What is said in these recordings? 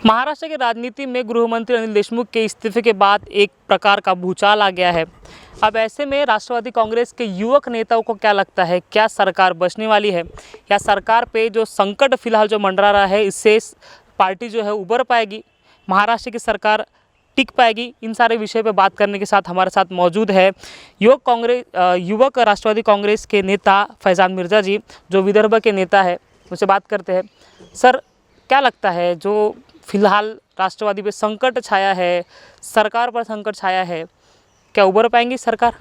महाराष्ट्र की राजनीति में गृह मंत्री अनिल देशमुख के इस्तीफे के बाद एक प्रकार का भूचाल आ गया है। अब ऐसे में राष्ट्रवादी कांग्रेस के युवक नेताओं को क्या लगता है, क्या सरकार बचने वाली है या सरकार पे जो संकट फिलहाल जो मंडरा रहा है इससे पार्टी जो है उबर पाएगी, महाराष्ट्र की सरकार टिक पाएगी? इन सारे विषय पे बात करने के साथ हमारे साथ मौजूद है युवक राष्ट्रवादी कांग्रेस के नेता फैज़ान मिर्ज़ा जी, जो विदर्भ के नेता है। उनसे बात करते हैं। सर, क्या लगता है जो फिलहाल राष्ट्रवादी पे संकट छाया है, सरकार पर संकट छाया है, क्या उबर पाएंगी सरकार?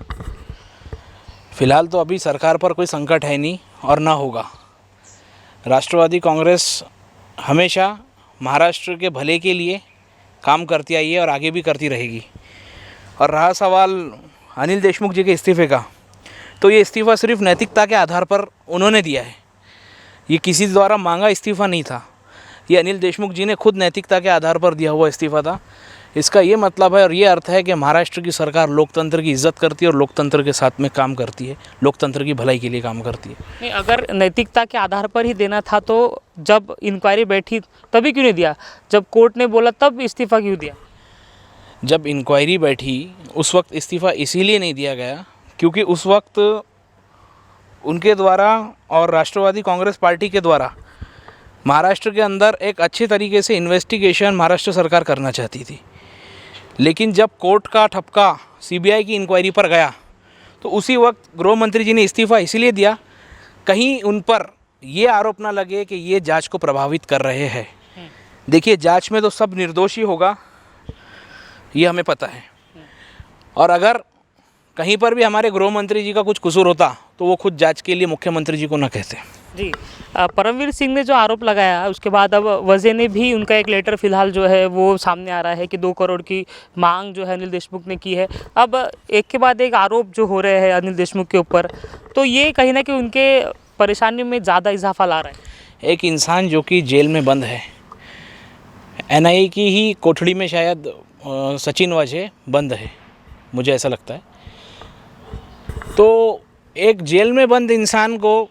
फिलहाल तो अभी सरकार पर कोई संकट है नहीं और ना होगा। राष्ट्रवादी कांग्रेस हमेशा महाराष्ट्र के भले के लिए काम करती आई है और आगे भी करती रहेगी। और रहा सवाल अनिल देशमुख जी के इस्तीफे का, तो ये इस्तीफ़ा सिर्फ नैतिकता के आधार पर उन्होंने दिया है। ये किसी द्वारा मांगा इस्तीफ़ा नहीं था, ये अनिल देशमुख जी ने खुद नैतिकता के आधार पर दिया हुआ इस्तीफ़ा था। इसका ये मतलब है और ये अर्थ है कि महाराष्ट्र की सरकार लोकतंत्र की इज्जत करती है और लोकतंत्र के साथ में काम करती है, लोकतंत्र की भलाई के लिए काम करती है। नहीं, अगर नैतिकता के आधार पर ही देना था तो जब इंक्वायरी बैठी तभी क्यों नहीं दिया? जब कोर्ट ने बोला तब इस्तीफ़ा क्यों दिया? जब इंक्वायरी बैठी उस वक्त इस्तीफ़ा इसीलिए नहीं दिया गया क्योंकि उस वक्त उनके द्वारा और राष्ट्रवादी कांग्रेस पार्टी के द्वारा महाराष्ट्र के अंदर एक अच्छे तरीके से इन्वेस्टिगेशन महाराष्ट्र सरकार करना चाहती थी। लेकिन जब कोर्ट का ठपका सीबीआई की इंक्वायरी पर गया तो उसी वक्त गृह मंत्री जी ने इस्तीफ़ा इसलिए दिया कहीं उन पर ये आरोप ना लगे कि ये जांच को प्रभावित कर रहे हैं। देखिए, जांच में तो सब निर्दोष ही होगा, ये हमें पता है। और अगर कहीं पर भी हमारे गृह मंत्री जी का कुछ कसूर होता तो वो खुद जांच के लिए मुख्यमंत्री जी को ना कहते। जी, परमवीर सिंह ने जो आरोप लगाया उसके बाद अब वजह ने भी उनका एक लेटर फिलहाल जो है वो सामने आ रहा है कि 2 करोड़ की मांग जो है अनिल देशमुख ने की है। अब एक के बाद एक आरोप जो हो रहे हैं अनिल देशमुख के ऊपर, तो ये कहीं ना कहीं उनके परेशानी में ज़्यादा इजाफा ला रहा है। एक इंसान जो कि जेल में बंद है, एनआईए की ही कोठड़ी में शायद सचिन वाजे बंद है, मुझे ऐसा लगता है। तो एक जेल में बंद इंसान को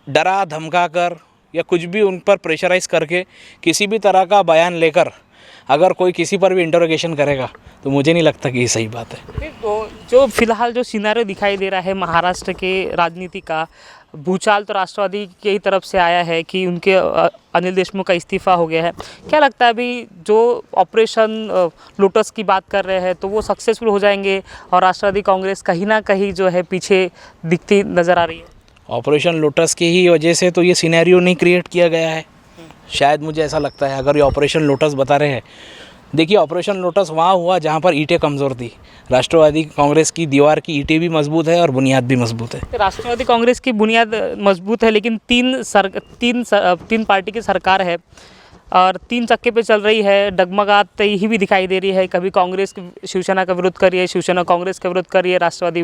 डरा धमका कर या कुछ भी उन पर प्रेशराइज़ करके किसी भी तरह का बयान लेकर अगर कोई किसी पर भी इंटरोगेशन करेगा तो मुझे नहीं लगता कि ये सही बात है। तो जो फिलहाल जो सिनारियो दिखाई दे रहा है महाराष्ट्र के राजनीति का, भूचाल तो राष्ट्रवादी की ही तरफ से आया है कि उनके अनिल देशमुख का इस्तीफ़ा हो गया है। क्या लगता है अभी जो ऑपरेशन लोटस की बात कर रहे हैं तो वो सक्सेसफुल हो जाएंगे और राष्ट्रवादी कांग्रेस कहीं ना कहीं जो है पीछे दिखती नज़र आ रही है? ऑपरेशन लोटस की ही वजह से तो ये सिनेरियो नहीं क्रिएट किया गया है, शायद मुझे ऐसा लगता है। अगर ये ऑपरेशन लोटस बता रहे हैं, देखिए ऑपरेशन लोटस वहाँ हुआ जहाँ पर ईंटें कमज़ोर थी। राष्ट्रवादी कांग्रेस की दीवार की ईंटें भी मजबूत है और बुनियाद भी मजबूत है। राष्ट्रवादी कांग्रेस की बुनियाद मजबूत है, लेकिन तीन पार्टी की सरकार है और 3 चक्के पे चल रही है, डगमगाती ही भी दिखाई दे रही है। कभी कांग्रेस शिवसेना का विरोध कर रही है, शिवसेना कांग्रेस का विरोध कर रही है, राष्ट्रवादी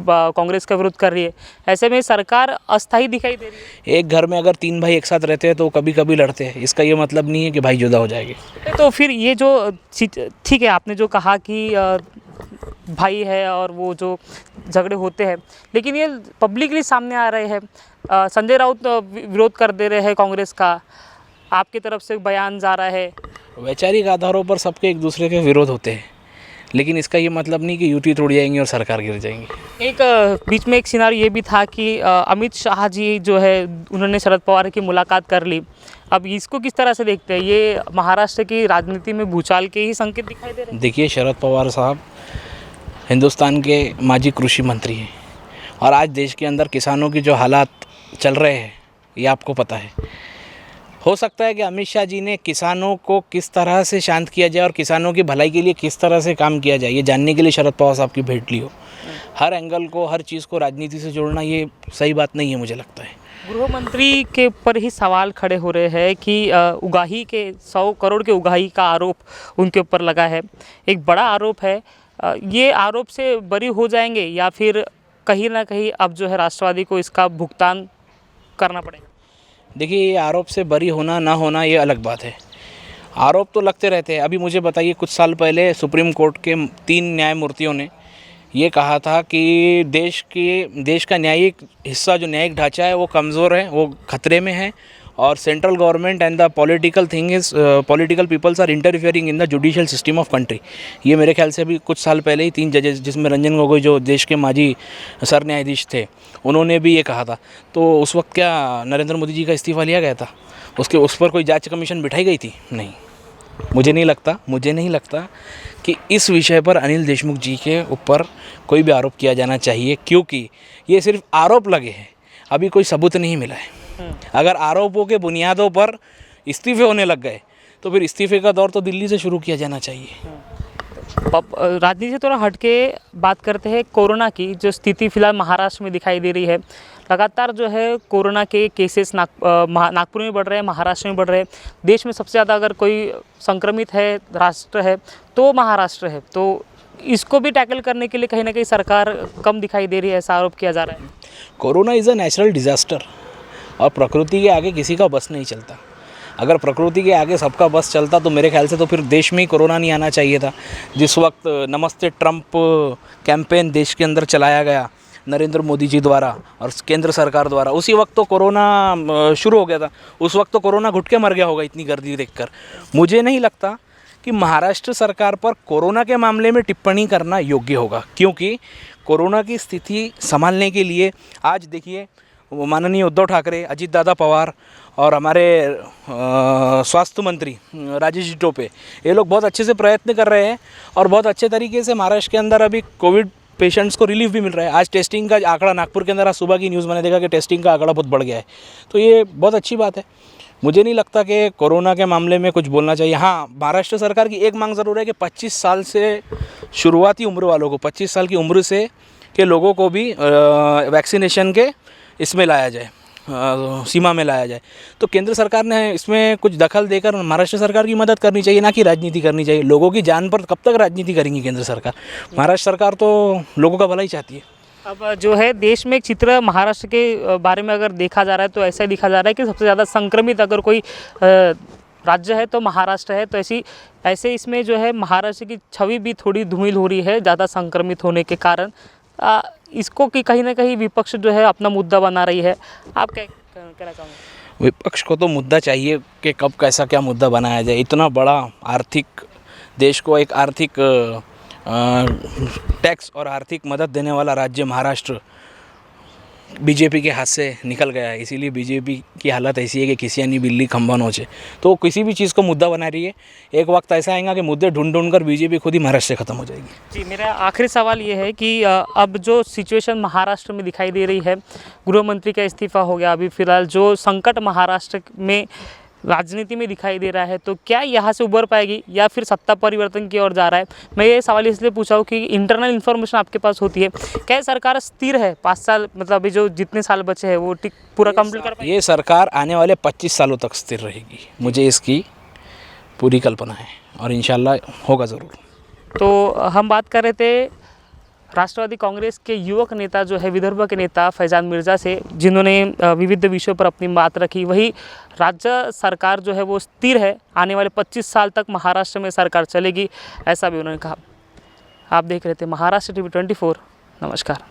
कांग्रेस का विरोध कर रही है। ऐसे में सरकार अस्थायी दिखाई दे रही है। एक घर में अगर 3 भाई एक साथ रहते हैं तो कभी कभी लड़ते हैं, इसका ये मतलब नहीं है कि भाई जुदा हो जाएंगे। तो फिर ये जो ठीक है, आपने जो कहा कि भाई है और वो जो झगड़े होते हैं, लेकिन ये पब्लिकली सामने आ रहे हैं। संजय राउत विरोध कर दे रहे हैं कांग्रेस का, आपकी तरफ से बयान जा रहा है। वैचारिक आधारों पर सबके एक दूसरे के विरोध होते हैं, लेकिन इसका ये मतलब नहीं कि यूटी तोड़ जाएंगी और सरकार गिर जाएंगी। एक बीच में एक सिनारियो ये भी था कि अमित शाह जी जो है उन्होंने शरद पवार की मुलाकात कर ली। अब इसको किस तरह से देखते हैं? ये महाराष्ट्र की राजनीति में भूचाल के ही संकेत दिखाई दे रहे हैं। देखिए, शरद पवार साहब हिंदुस्तान के माजी कृषि मंत्री हैं और आज देश के अंदर किसानों की जो हालात चल रहे हैं ये आपको पता है। हो सकता है कि अमित शाह जी ने किसानों को किस तरह से शांत किया जाए और किसानों की भलाई के लिए किस तरह से काम किया जाए, ये जानने के लिए शरद पवार साहब की भेंट ली हो। हर एंगल को, हर चीज़ को राजनीति से जोड़ना ये सही बात नहीं है, मुझे लगता है। गृह मंत्री के ऊपर ही सवाल खड़े हो रहे हैं कि उगाही के 100 करोड़ के उगाही का आरोप उनके ऊपर लगा है। एक बड़ा आरोप है। ये आरोप से बरी हो जाएंगे या फिर कहीं ना कहीं अब जो है राष्ट्रवादी को इसका भुगतान करना पड़ेगा? देखिए, ये आरोप से बरी होना ना होना ये अलग बात है। आरोप तो लगते रहते हैं। अभी मुझे बताइए, कुछ साल पहले सुप्रीम कोर्ट के 3 न्यायमूर्तियों ने ये कहा था कि देश का न्यायिक हिस्सा, जो न्यायिक ढांचा है वो कमज़ोर है, वो खतरे में है और central government and the political thing is political peoples are interfering in the judicial system of country. ये मेरे ख्याल से अभी कुछ साल पहले ही 3 जजेस, जिसमें रंजन गोगोई जो देश के माजी सर न्यायाधीश थे, उन्होंने भी ये कहा था। तो उस वक्त क्या नरेंद्र मोदी जी का इस्तीफ़ा लिया गया था? उस पर कोई जांच कमीशन बिठाई गई थी? नहीं। मुझे नहीं लगता कि इस विषय पर अनिल देशमुख जी के ऊपर कोई भी आरोप किया जाना चाहिए, क्योंकि ये सिर्फ आरोप लगे हैं, अभी कोई सबूत नहीं मिला है। अगर आरोपों के बुनियादों पर इस्तीफे होने लग गए तो फिर इस्तीफे का दौर तो दिल्ली से शुरू किया जाना चाहिए। राजनीति से थोड़ा हटके बात करते हैं कोरोना की, जो स्थिति फिलहाल महाराष्ट्र में दिखाई दे रही है। लगातार जो है कोरोना के केसेस नागपुर में बढ़ रहे हैं, महाराष्ट्र में बढ़ रहे हैं। देश में सबसे ज़्यादा अगर कोई संक्रमित है राष्ट्र है तो महाराष्ट्र है। तो इसको भी टैकल करने के लिए कहीं ना कहीं सरकार कम दिखाई दे रही है, ऐसा आरोप किया जा रहा है। Corona is a natural disaster और प्रकृति के आगे किसी का बस नहीं चलता। अगर प्रकृति के आगे सबका बस चलता तो मेरे ख्याल से तो फिर देश में ही कोरोना नहीं आना चाहिए था। जिस वक्त नमस्ते ट्रंप कैंपेन देश के अंदर चलाया गया नरेंद्र मोदी जी द्वारा और केंद्र सरकार द्वारा, उसी वक्त तो कोरोना शुरू हो गया था। उस वक्त तो कोरोना घुट के मर गया होगा इतनी गर्दी देखकर। मुझे नहीं लगता कि महाराष्ट्र सरकार पर कोरोना के मामले में टिप्पणी करना योग्य होगा, क्योंकि कोरोना की स्थिति संभालने के लिए आज देखिए माननीय उद्धव ठाकरे, अजीत दादा पवार और हमारे स्वास्थ्य मंत्री राजेश जी टोपे, ये लोग बहुत अच्छे से प्रयत्न कर रहे हैं और बहुत अच्छे तरीके से महाराष्ट्र के अंदर अभी कोविड पेशेंट्स को रिलीफ भी मिल रहा है। आज टेस्टिंग का आंकड़ा नागपुर के अंदर, आज सुबह की न्यूज़ मैंने देखा कि टेस्टिंग का आंकड़ा बहुत बढ़ गया है। तो ये बहुत अच्छी बात है। मुझे नहीं लगता कि कोरोना के मामले में कुछ बोलना चाहिए। हाँ, महाराष्ट्र सरकार की एक मांग ज़रूर है कि 25 साल से शुरुआती उम्र वालों को, 25 साल की उम्र से के लोगों को भी वैक्सीनेशन के इसमें लाया जाए, सीमा में लाया जाए। तो केंद्र सरकार ने इसमें कुछ दखल देकर महाराष्ट्र सरकार की मदद करनी चाहिए, ना कि राजनीति करनी चाहिए। लोगों की जान पर कब तक राजनीति करेंगी केंद्र सरकार? महाराष्ट्र सरकार तो लोगों का भला ही चाहती है। अब जो है देश में एक चित्र महाराष्ट्र के बारे में अगर देखा जा रहा है तो ऐसा ही दिखा जा रहा है कि सबसे ज़्यादा संक्रमित अगर कोई राज्य है तो महाराष्ट्र है। तो ऐसे इसमें जो है महाराष्ट्र की छवि भी थोड़ी धूमिल हो रही है ज़्यादा संक्रमित होने के कारण। इसको कि कहीं ना कहीं विपक्ष जो है अपना मुद्दा बना रही है। आप क्या कहना चाहोगे? विपक्ष को तो मुद्दा चाहिए कि कब कैसा क्या मुद्दा बनाया जाए। इतना बड़ा आर्थिक देश को एक आर्थिक टैक्स और आर्थिक मदद देने वाला राज्य महाराष्ट्र बीजेपी के हाथ से निकल गया है। इसीलिए बीजेपी की हालत ऐसी है कि किसी अन्य बिल्ली खंभा नोचे, तो किसी भी चीज़ को मुद्दा बना रही है। एक वक्त ऐसा आएगा कि मुद्दे ढूंढ कर बीजेपी खुद ही महाराष्ट्र से ख़त्म हो जाएगी। जी, मेरा आखिरी सवाल ये है कि अब जो सिचुएशन महाराष्ट्र में दिखाई दे रही है, गृह मंत्री का इस्तीफा हो गया, अभी फिलहाल जो संकट महाराष्ट्र में राजनीति में दिखाई दे रहा है, तो क्या यहाँ से उबर पाएगी या फिर सत्ता परिवर्तन की ओर जा रहा है? मैं ये सवाल इसलिए पूछा हूँ कि इंटरनल इन्फॉर्मेशन आपके पास होती है। क्या सरकार स्थिर है 5 साल, मतलब अभी जो जितने साल बचे हैं वो पूरा कंप्लीट कर पाएगी? ये सरकार आने वाले 25 सालों तक स्थिर रहेगी, मुझे इसकी पूरी कल्पना है और इंशाल्लाह होगा ज़रूर। तो हम बात कर रहे थे राष्ट्रवादी कांग्रेस के युवक नेता जो है विदर्भ के नेता फैजान मिर्ज़ा से, जिन्होंने विविध विषयों पर अपनी बात रखी। वही राज्य सरकार जो है वो स्थिर है, आने वाले 25 साल तक महाराष्ट्र में सरकार चलेगी, ऐसा भी उन्होंने कहा। आप देख रहे थे महाराष्ट्र TV 24। नमस्कार।